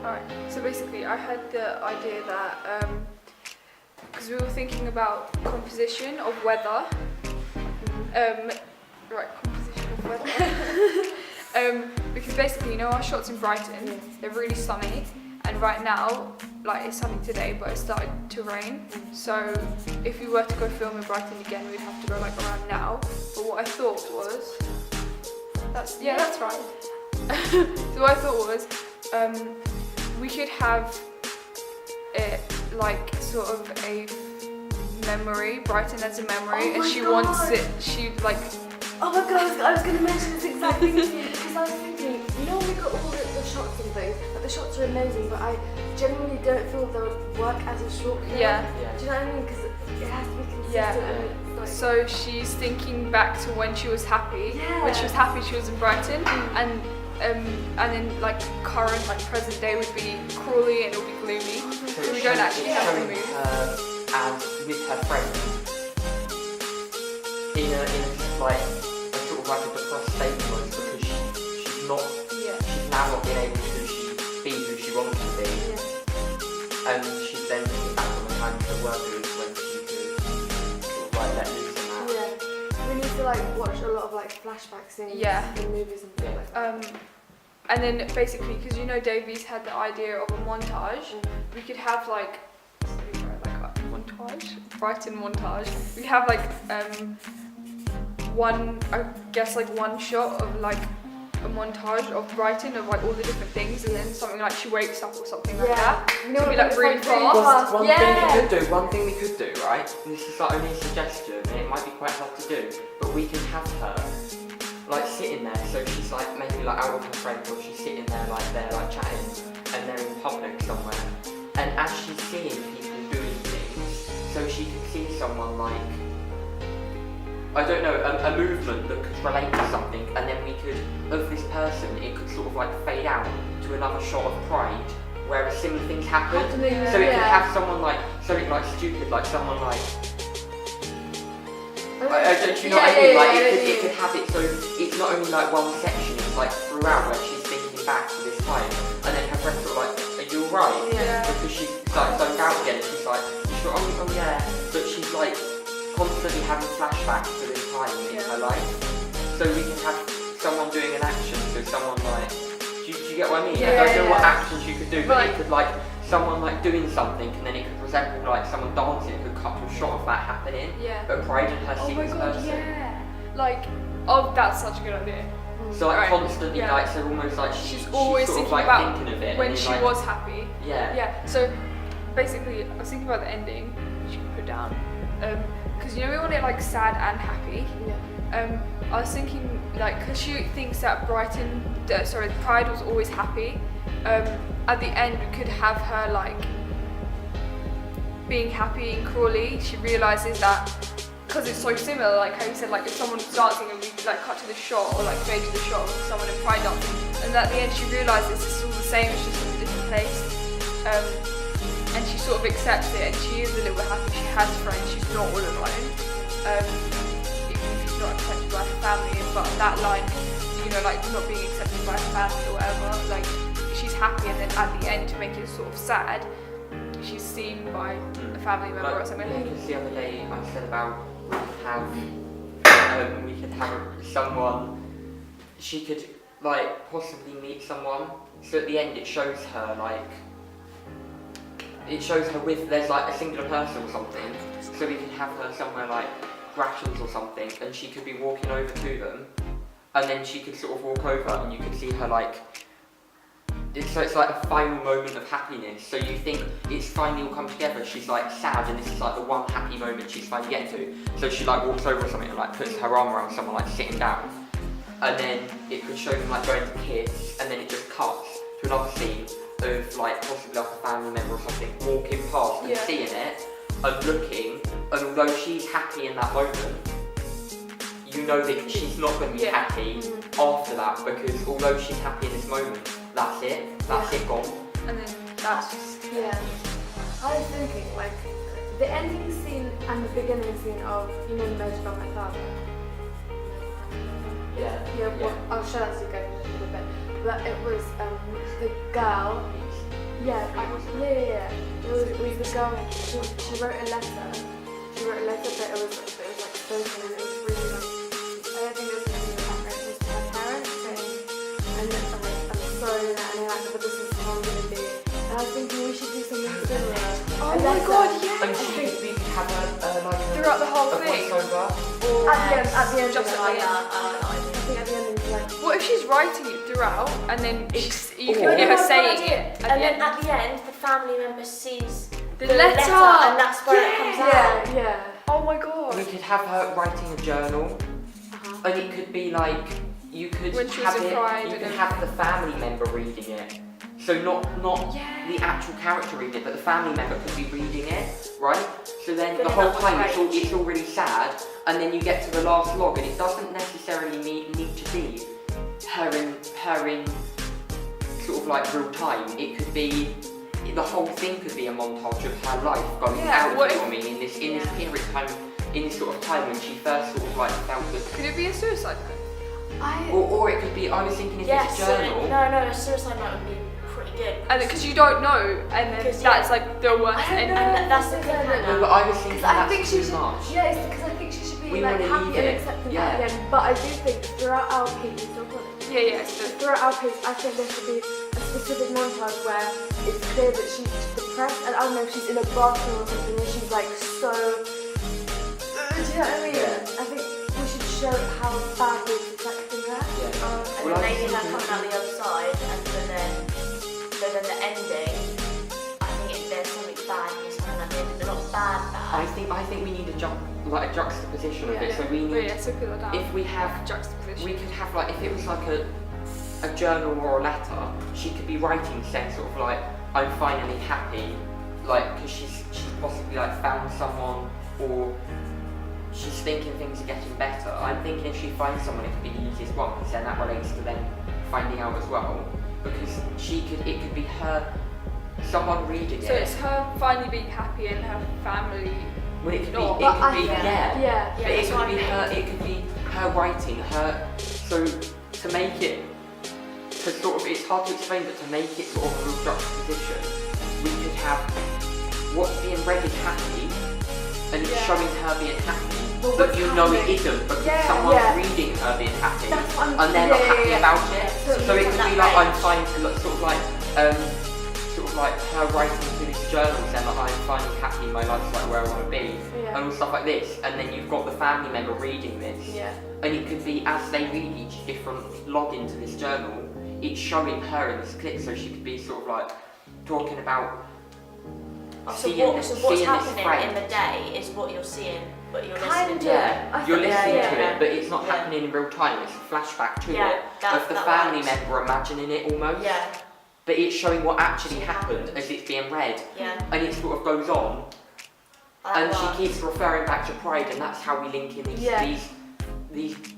Alright, so basically I had the idea that, because we were thinking about composition of weather, composition of weather, because basically, you know, our shots in Brighton, they're really sunny, and right now, like it's sunny today, but it started to rain, so if we were to go film in Brighton again, we'd have to go like around now, but what I thought was, that's right. So what I thought was, we could have it like sort of a memory, Brighton as a memory, and she wants it, Oh my god, I was going to mention this exact thing to you, because I was thinking, you know when we got all the shots and things, but the shots are amazing, but I genuinely don't feel they'll work as a short film. Yeah. Do you know what I mean? Because it has to be consistent. Yeah. And it's like, So she's thinking back to when she was happy. Yeah. When she was happy, she was in Brighton, and then like current, like present day would be Crawley and it'll be gloomy. So we don't actually have to move. And with her friends in like a sort of like a depressed state almost, because she's now not being able to be who she wants to be. yeah. And she's then thinking back on the times that were good when she could sort of like let loose on that. Yeah. We need to like watch a lot of like flashback scenes in movies and things like that. And then basically, because you know Davies had the idea of a montage, we could have like a montage, Brighton montage. We have like one shot of like a montage of Brighton of like all the different things, and then something like she wakes up or something like that. You know, So it'd be like really fast. fast. One thing we could do, right? This is like only a suggestion, and it might be quite hard to do, but we can have her like sitting there, so she's like maybe like out with her friends, or she's sitting there like they're like chatting, and they're in public somewhere, and as she's seeing people doing things, so she can see someone like, I don't know, a movement that could relate to something, and then we could, of this person, it could sort of like fade out to another shot of Pride, where similar things happen. So it could have someone like, something like stupid, like someone like, do you know what I mean? Like it could have it so it's not only like one section, it's like throughout where she's thinking back to this time, and then her friends are like, are you alright? Yeah. Because she's like zoned out again, and she's like, you sure? Oh yeah. But she's like constantly having flashbacks to this time in her life. So we can have someone doing an action, so someone like, do you get what I mean? I don't know what actions you could do, but it could like someone like doing something, and then it could resemble like someone dancing, could cut to a shot of that happening. Yeah. But Pride and her Oh seeing my this god, person. yeah. Like, that's such a good idea. So like Right. constantly, Yeah. like so almost like She's always sort thinking of like about thinking of it when and she like, was happy. Yeah. Yeah, so basically, I was thinking about the ending, which you can put down, because you know we want it like sad and happy. Yeah. I was thinking like, because she thinks that Pride was always happy. At the end, we could have her like being happy in Crawley. She realizes that because it's so similar, like how you said, like if someone was dancing and we like cut to the shot or like fade to the shot of someone in Pride dancing, and at the end she realizes it's all the same, it's just in a different place. And she sort of accepts it, and she is a little bit happy. She has friends, she's not all alone. Even if she's not accepted by her family, but that line, you know, like not being accepted by her family or whatever, like she's happy, and then at the end to make it sort of sad, she's seen by a family member or something. Because the other day I said about we could have someone, she could like possibly meet someone, so at the end it shows her like, with, there's like a singular person or something, so we could have her somewhere like Grashams or something, and she could be walking over to them, and then she could sort of walk over and you could see her like, so it's like a final moment of happiness, so you think it's finally all come together, she's like sad and this is like the one happy moment she's finally getting to, so she like walks over or something and like puts her arm around someone like sitting down, and then it could show them like going to kiss, and then it just cuts to another scene of like possibly like a family member or something walking past and seeing it and looking, and although she's happy in that moment, you know that she's not going to be happy after that, because although she's happy in this moment, that's it gone. And then that's just I was thinking like the ending scene and the beginning scene of, you know, Murdered by My Father. Well, I'll show that to you guys in a little bit. But it was the girl Yeah. It was the girl. She wrote a letter. But it was like spoken, and it was really like. I don't think it was really apparent. It was to her parents saying, and it's like, I'm sorry that, and they're like, but this is how I'm gonna be. And I was thinking we should do something similar. Oh my god, yeah! And we could have like Throughout the whole a thing. voiceover. Or At the end, just like, at I think at the end it's like. what if she's writing it throughout and then you Oh. can hear her No, saying good it idea. at And the then end? at the end, the family member sees The the letter. and that's where it comes out. Yeah. Oh my god. We could have her writing a journal, Uh-huh. and it could be like you could When she was have in it. Pride You and could have the family member reading it. So not Yeah. the actual character reading it, but the family member could be reading it, right? So then the Filling whole up time with it's all really sad, and then you get to the last log, and it doesn't necessarily need to be her in sort of like real time. It could be the whole thing could be a montage of her life going Yeah, out. what You know if- what I mean? In this period of time, in this sort of time when she first sort of like felt that. Could it be a suicide note? Or it could be. I was thinking if Yes, it's a journal. no, a suicide note would be pretty good. And because you don't know, and then 'Cause, that's yeah. like the worst I don't ending. know. And that's the No, cliffhanger. No, but I was thinking Because I that's think she too should. much. Yeah, it's because I think she should be We like wanna happy leave and it. accepting Yeah. at the end. But I do think throughout our piece, Yeah, so throughout our piece, I think there should be a specific montage where it's clear that she's depressed, and I don't know if she's in a bathroom or something, and she's like so. Do you know what I mean? Yeah. I think we should show how badly it's affecting her. Yeah. And Well, then I maybe was her thinking- coming out the other side, and so then the ending, I think there's something bad is coming at the end, but not bad. I think we need a juxtaposition of it. Yeah. So we but need yeah, so put that down. if we have Juxtaposition. we could have like if it was like a journal or a letter, she could be writing saying sort of like I'm finally happy, like because she's possibly like found someone or she's thinking things are getting better. I'm thinking if she finds someone, it could be the easiest one because then that relates to them finding out as well. Because it could be her, someone reading So it. it's her finally being happy and her family. Well, it could be, No, it but could I be, think- yeah. Yeah. But it that's could what be I mean. her. It could be her writing her. So to make it, to sort of, it's hard to explain, but to make it sort of a real juxtaposition, we could have what's being read is happy, and it's Yeah. showing her being happy, But but what's you know it happening? isn't because Yeah, someone's yeah. reading her being happy, That's what I'm. and they're not happy yeah. about it. So So it could be that like I'm range. fine, sort of like her writing to this journal saying like I'm finally happy, my life's like where I want to be, Yeah. and all stuff like this. And then you've got the family member reading this, Yeah. and it could be as they read each different login to this journal, it's showing her in this clip, so she could be sort of like talking about So seeing what's seeing this happening friend. in the day is what you're seeing, but you're Kind listening of. to Yeah, I you're think- listening yeah, to yeah. it, but it's not Yeah. happening in real time. It's a flashback to Yeah, it of the that family works. member imagining it almost. Yeah, But it's showing what actually Actually happened happened. as it's being read, yeah. and it sort of goes on, That and works. she keeps referring back to Pride, and that's how we link in these. Yeah. These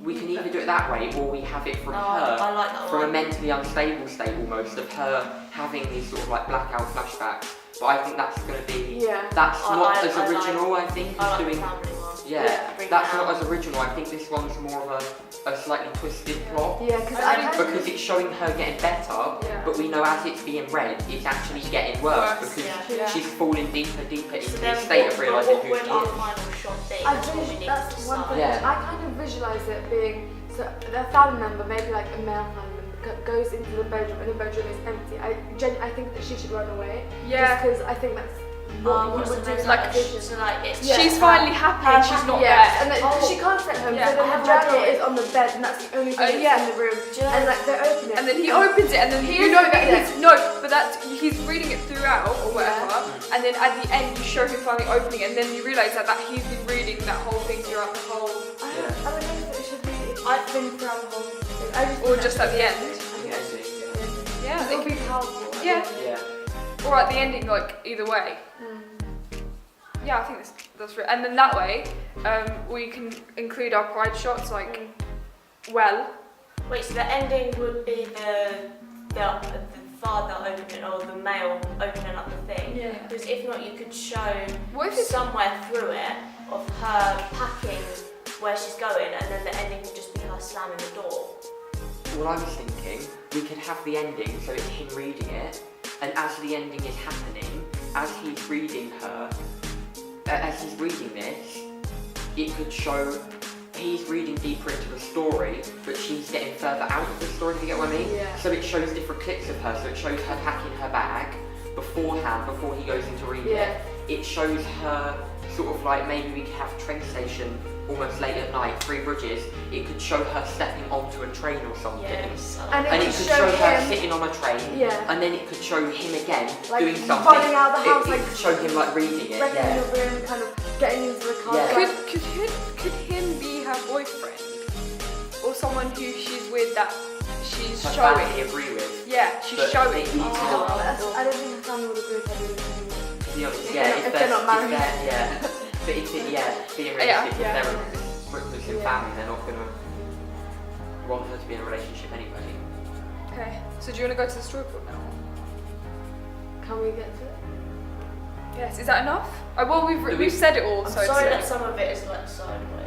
we can either do it that way, or we have it from Oh, her. I like that From a one. mentally unstable state almost of her having these sort of like blackout flashbacks. But I think that's going to be Yeah. that's I- not I- as I like- original. I think I as like doing the family one. yeah, Bring that's it not out. as original. I think this one's more of a slightly twisted plot Yeah, because I I think- kind because it's showing her getting better, Yeah. but we know as it's being read, it's actually getting worse Worse, because yeah. Yeah. she's falling deeper into So this then state of realising what who would she our is. final shot be? I That's what we do, need that's to one decide. thing. Yeah. I kind of visualise it being so their family member, maybe like a male family member, goes into the bedroom and the bedroom is empty. I think that she should run away. Yeah. Just because I think that's what you What's would the do most in like that a vision. So like it's Yeah. She's finally happy and she's not Yes, there. and then Oh. she can't stay home. Yeah. So then I the have journal read it. is on the bed, and that's the only thing that's yeah. in the room. Do you know- And like they open it, And then he opens it, and then you know that he's no, but that's he's reading it throughout or whatever. And then at the end, you show him finally opening it, and then you realise that he's been reading that whole thing throughout the whole, I don't know if it should be. I've been throughout the whole thing. I just or think just that's- at the end. I think Yeah, that's- Yeah, it would they be powerful. I Yeah. think. yeah. or at the ending, like either way. Mm. Yeah, I think that's right. And then that way, we can include our pride shots, like well. Wait, so the ending would be the father opening or the male opening up the thing. Yeah. Because if not, you could show What if it's somewhere through it of her packing where she's going, and then the ending would just be her slamming the door. Well, I was thinking we could have the ending, so it's him reading it, and as the ending is happening, as he's reading this, it could show he's reading deeper into the story, but she's getting further out of the story, if you get what I mean? Yeah. So it shows different clips of her, so it shows her packing her bag beforehand, before he goes into reading it. It shows her sort of like, maybe we could have a train station almost late at night, Three Bridges. It could show her stepping onto a train or something. Yes. And And it could could show her him- sitting on a train, Yeah. and then it could show him again Like, doing something. running out of the house, it like, could show him like reading it. Running Yeah. in the room, kind of getting into the car. Yeah. Like, Could him be her boyfriend? Or someone who she's with that she's Her showing? family agree with. Yeah, she's But showing. they need to know. I don't think her family would agree with her doing anything. To be honest, If yeah, they're- if they're not married. yeah. But if it, being Yeah, realistic, yeah. if they're a Muslim family, they're not going to want her to be in a relationship anyway. Okay, so do you want to go to the storyboard now? Can we get to it? Yes, is that enough? Well, Do we- we've said it all, I'm so sorry it's, that some of it is like sideways.